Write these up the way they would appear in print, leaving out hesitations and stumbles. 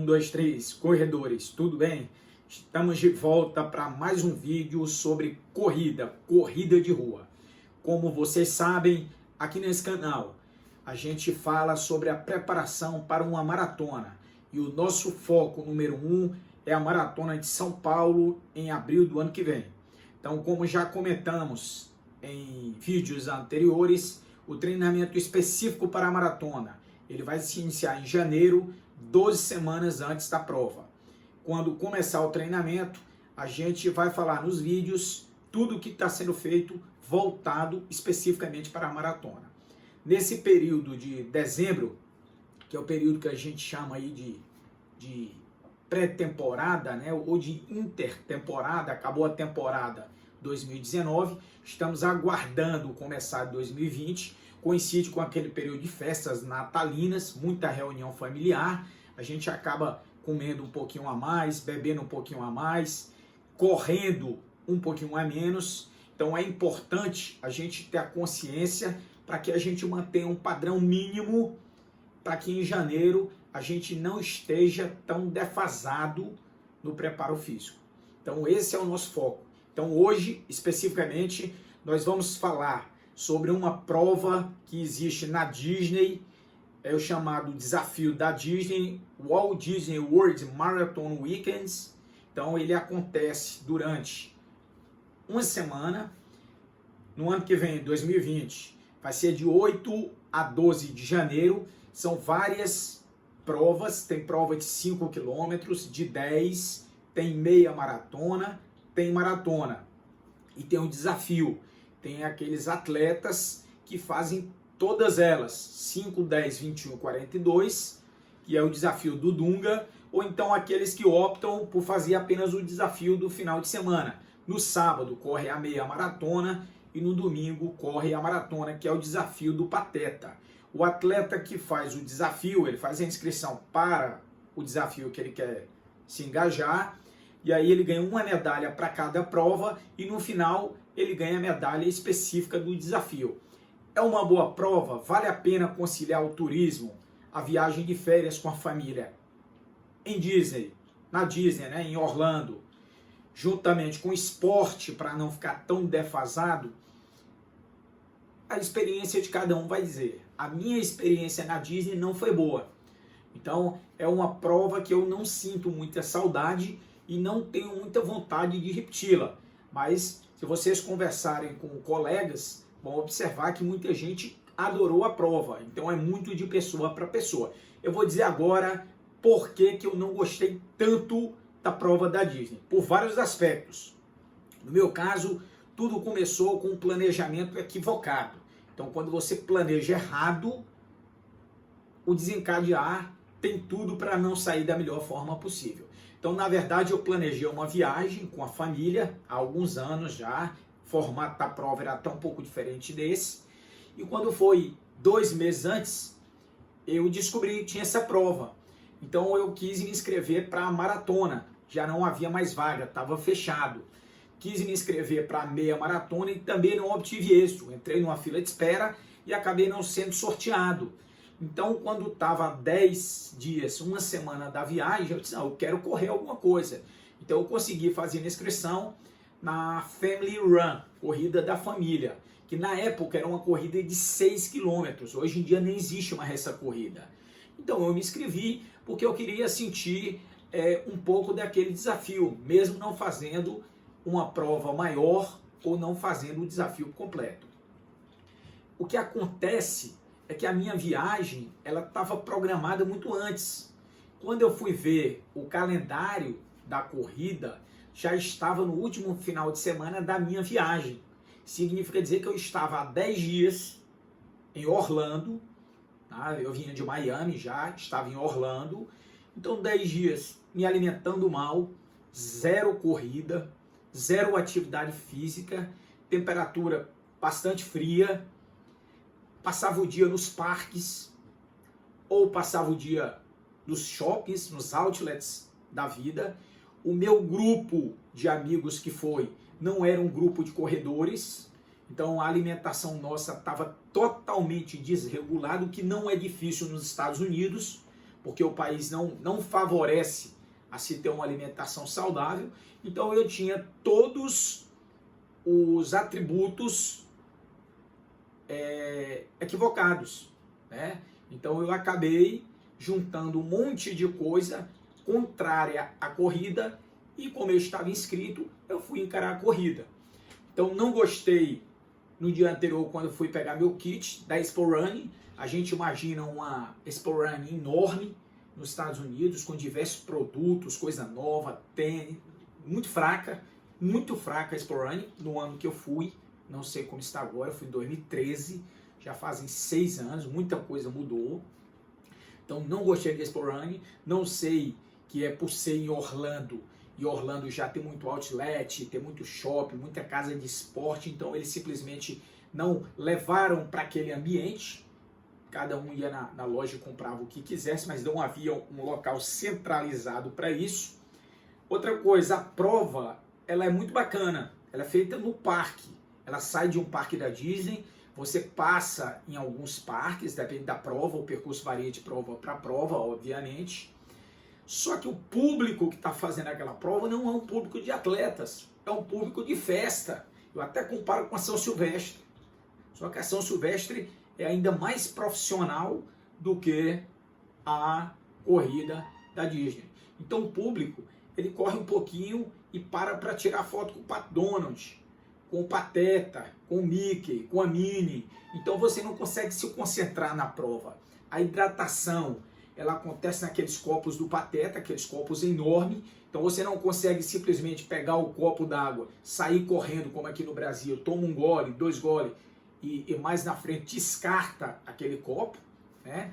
2, 3, corredores, tudo bem? Estamos de volta para mais um vídeo sobre corrida de rua. Como vocês sabem, aqui nesse canal a gente fala sobre a preparação para uma maratona. E o nosso foco número 1 é a Maratona de São Paulo em abril do ano que vem. Então, como já comentamos em vídeos anteriores, o treinamento específico para a maratona, ele vai se iniciar em janeiro, 12 semanas antes da prova. Quando começar o treinamento, a gente vai falar nos vídeos tudo o que está sendo feito voltado especificamente para a maratona. Nesse período de dezembro, que é o período que a gente chama aí de pré-temporada, né, ou de intertemporada, acabou a temporada 2019, estamos aguardando começar 2020, coincide com aquele período de festas natalinas, muita reunião familiar, a gente acaba comendo um pouquinho a mais, bebendo um pouquinho a mais, correndo um pouquinho a menos. Então é importante a gente ter a consciência para que a gente mantenha um padrão mínimo para que em janeiro a gente não esteja tão defasado no preparo físico. Então esse é o nosso foco. Então hoje, especificamente, nós vamos falar sobre uma prova que existe na Disney, é o chamado desafio da Disney, Walt Disney World Marathon Weekends. Então ele acontece durante uma semana, no ano que vem, 2020, vai ser de 8 a 12 de janeiro, são várias provas, tem prova de 5 quilômetros, de 10, tem meia maratona, tem maratona e tem um desafio, tem aqueles atletas que fazem todas elas, 5, 10, 21, 42, que é o desafio do Dunga, ou então aqueles que optam por fazer apenas o desafio do final de semana. No sábado corre a meia maratona e no domingo corre a maratona, que é o desafio do Pateta. O atleta que faz o desafio, ele faz a inscrição para o desafio que ele quer se engajar, e aí ele ganha uma medalha para cada prova e no final ele ganha a medalha específica do desafio. É uma boa prova, vale a pena conciliar o turismo, a viagem de férias com a família em Disney, na Disney, né, em Orlando, juntamente com esporte para não ficar tão defasado. A experiência de cada um vai dizer. A minha experiência na Disney não foi boa. Então é uma prova que eu não sinto muita saudade e não tenho muita vontade de repeti-la. Mas se vocês conversarem com colegas, vão observar que muita gente adorou a prova. Então é muito de pessoa para pessoa. Eu vou dizer agora por que eu não gostei tanto da prova da Disney. Por vários aspectos. No meu caso, tudo começou com um planejamento equivocado. Então quando você planeja errado, o desencadear tem tudo para não sair da melhor forma possível. Então, na verdade, eu planejei uma viagem com a família há alguns anos já. O formato da prova era até um pouco diferente desse. E quando foi 2 meses antes, eu descobri que tinha essa prova. Então, eu quis me inscrever para a maratona. Já não havia mais vaga, estava fechado. Quis me inscrever para a meia maratona e também não obtive êxito. Entrei numa fila de espera e acabei não sendo sorteado. Então, quando estava 10 dias, uma semana da viagem, eu disse, não, eu quero correr alguma coisa. Então, eu consegui fazer a inscrição na Family Run, corrida da família, que na época era uma corrida de 6 quilômetros. Hoje em dia nem existe mais essa corrida. Então, eu me inscrevi porque eu queria sentir um pouco daquele desafio, mesmo não fazendo uma prova maior ou não fazendo o desafio completo. O que acontece é que a minha viagem ela estava programada muito antes. Quando eu fui ver o calendário da corrida, já estava no último final de semana da minha viagem. Significa dizer que eu estava há 10 dias em Orlando, tá? Eu vinha de Miami já, estava em Orlando, então 10 dias me alimentando mal, zero corrida, zero atividade física, temperatura bastante fria, passava o dia nos parques, ou passava o dia nos shoppings, nos outlets da vida. O meu grupo de amigos que foi, não era um grupo de corredores, então a alimentação nossa estava totalmente desregulada, o que não é difícil nos Estados Unidos, porque o país não favorece a se ter uma alimentação saudável. Então eu tinha todos os atributos equivocados, né? Então eu acabei juntando um monte de coisa contrária à corrida, e como eu estava inscrito, eu fui encarar a corrida. Então não gostei no dia anterior, quando eu fui pegar meu kit da Expo Running. A gente imagina uma Expo Running enorme nos Estados Unidos, com diversos produtos, coisa nova, tênis, muito fraca a Expo Running no ano que eu fui. Não sei como está agora, eu fui em 2013, já fazem 6 anos, muita coisa mudou. Então não gostei da Expo Running, não sei que é por ser em Orlando, e Orlando já tem muito outlet, tem muito shopping, muita casa de esporte, então eles simplesmente não levaram para aquele ambiente. Cada um ia na loja e comprava o que quisesse, mas não havia um local centralizado para isso. Outra coisa, a prova, ela é muito bacana, ela é feita no parque, ela sai de um parque da Disney, você passa em alguns parques, depende da prova, o percurso varia de prova para prova, obviamente. Só que o público que está fazendo aquela prova não é um público de atletas, é um público de festa. Eu até comparo com a São Silvestre. Só que a São Silvestre é ainda mais profissional do que a corrida da Disney. Então o público, ele corre um pouquinho e para tirar foto com o Pat Donald, com o Pateta, com o Mickey, com a Minnie. Então você não consegue se concentrar na prova. A hidratação, ela acontece naqueles copos do Pateta, aqueles copos enormes. Então você não consegue simplesmente pegar o copo d'água, sair correndo como aqui no Brasil, toma um gole, 2 goles e mais na frente descarta aquele copo, né?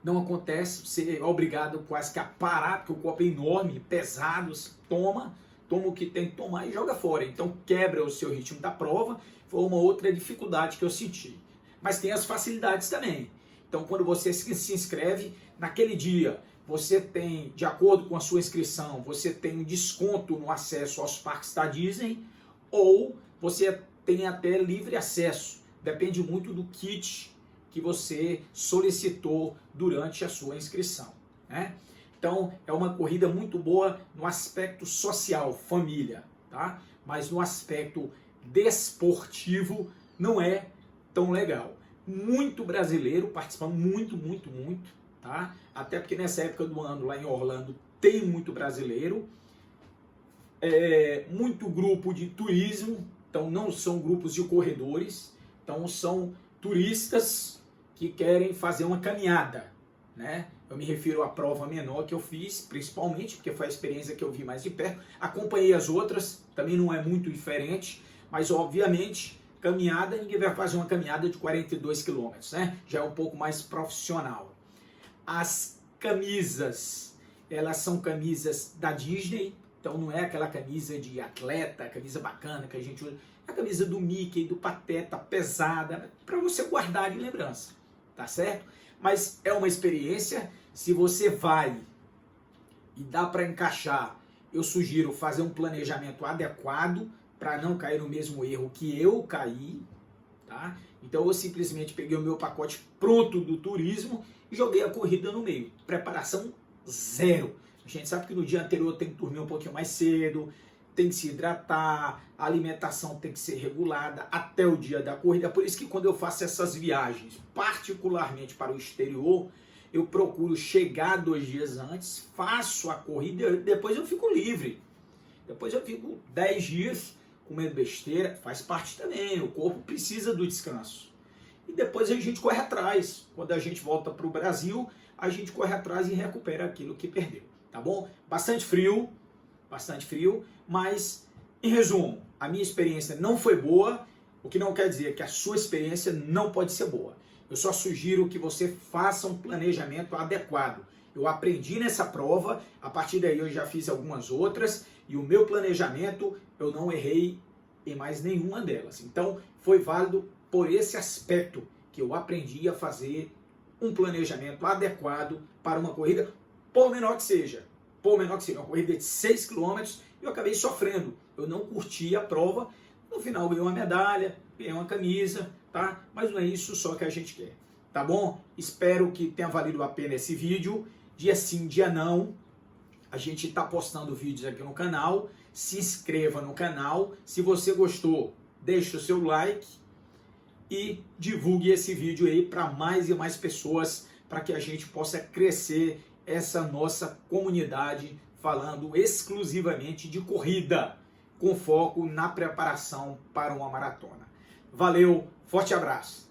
Não acontece, você é obrigado quase que a parar, porque o copo é enorme, pesado, toma o que tem que tomar e joga fora. Então quebra o seu ritmo da prova. Foi uma outra dificuldade que eu senti. Mas tem as facilidades também. Então quando você se inscreve, naquele dia você tem, de acordo com a sua inscrição, você tem um desconto no acesso aos parques da Disney, ou você tem até livre acesso. Depende muito do kit que você solicitou durante a sua inscrição, né? Então, é uma corrida muito boa no aspecto social, família, tá? Mas no aspecto desportivo não é tão legal. Muito brasileiro participando, muito, tá? Até porque nessa época do ano, lá em Orlando, tem muito brasileiro. Muito grupo de turismo, então não são grupos de corredores, então são turistas que querem fazer uma caminhada, né? Eu me refiro à prova menor que eu fiz, principalmente, porque foi a experiência que eu vi mais de perto. Acompanhei as outras, também não é muito diferente, mas obviamente, caminhada, ninguém vai fazer uma caminhada de 42 quilômetros, né? Já é um pouco mais profissional. As camisas, elas são camisas da Disney, então não é aquela camisa de atleta, camisa bacana que a gente usa. É a camisa do Mickey, do Pateta, pesada, para você guardar de lembrança, tá certo? Mas é uma experiência, se você vai e dá para encaixar, eu sugiro fazer um planejamento adequado para não cair no mesmo erro que eu caí, tá? Então eu simplesmente peguei o meu pacote pronto do turismo e joguei a corrida no meio. Preparação zero. A gente sabe que no dia anterior tem que dormir um pouquinho mais cedo, tem que se hidratar, a alimentação tem que ser regulada até o dia da corrida. Por isso que quando eu faço essas viagens, particularmente para o exterior, eu procuro chegar 2 dias antes, faço a corrida e depois eu fico livre. Depois eu fico 10 dias comendo besteira, faz parte também, o corpo precisa do descanso. E depois a gente corre atrás. Quando a gente volta para o Brasil, a gente corre atrás e recupera aquilo que perdeu, tá bom? Bastante frio, mas em resumo, a minha experiência não foi boa, o que não quer dizer que a sua experiência não pode ser boa. Eu só sugiro que você faça um planejamento adequado. Eu aprendi nessa prova, a partir daí eu já fiz algumas outras, e o meu planejamento eu não errei em mais nenhuma delas. Então foi válido por esse aspecto que eu aprendi a fazer um planejamento adequado para uma corrida, por menor que seja. Uma corrida de 6 km, eu acabei sofrendo. Eu não curti a prova, no final ganhei uma medalha, ganhei uma camisa, tá? Mas não é isso só que a gente quer. tá bom? Espero que tenha valido a pena esse vídeo. Dia sim, dia não, a gente está postando vídeos aqui no canal. Se inscreva no canal. Se você gostou, deixe o seu like e divulgue esse vídeo aí para mais e mais pessoas, para que a gente possa crescer essa nossa comunidade falando exclusivamente de corrida, com foco na preparação para uma maratona. Valeu, forte abraço!